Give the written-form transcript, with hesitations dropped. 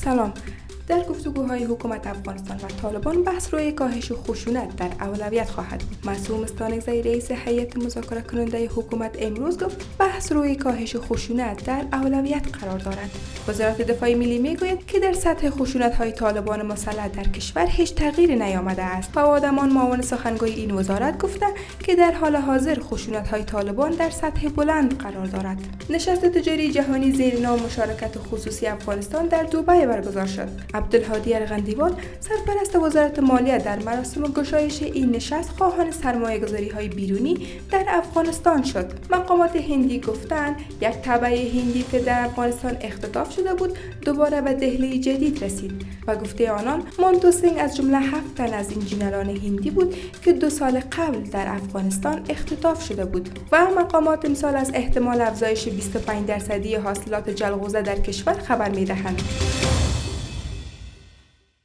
سلام. در گفتگوهای حکومت افغانستان و طالبان بحث روی کاهش خشونت در اولویت خواهد بود. معصوم استانکزی رئیس هیئت مذاکره کننده حکومت امروز گفت بحث روی کاهش خشونت در اولویت قرار دارد. وزارت دفاع ملی میگوید که در سطح خشونت‌های طالبان مسلح در کشور هیچ تغییری نیامده است. فواد امان معاون سخنگوی این وزارت گفته که در حال حاضر خشونت‌های طالبان در سطح بلند قرار دارد. نشست تجاری جهانی زیر نام مشارکت خصوصی افغانستان در دبی برگزار شد. عبدالهادی ارغندیوان سرپرست وزارت مالیه در مراسم گشایش این نشست خواهان سرمایه‌گذاری‌های بیرونی در افغانستان شد. مقامات هندی گفتند یک تبع هندی که در افغانستان اختطاف شده بود دوباره به دهلی جدید رسید و گفته آنان مانتو سینگ از جمله 7 تن از این جنرال هندی بود که 2 سال قبل در افغانستان اختطاف شده بود و مقامات امسال از احتمال افزایش 25% حاصلات جلغوزه در کشور خبر می‌دهند.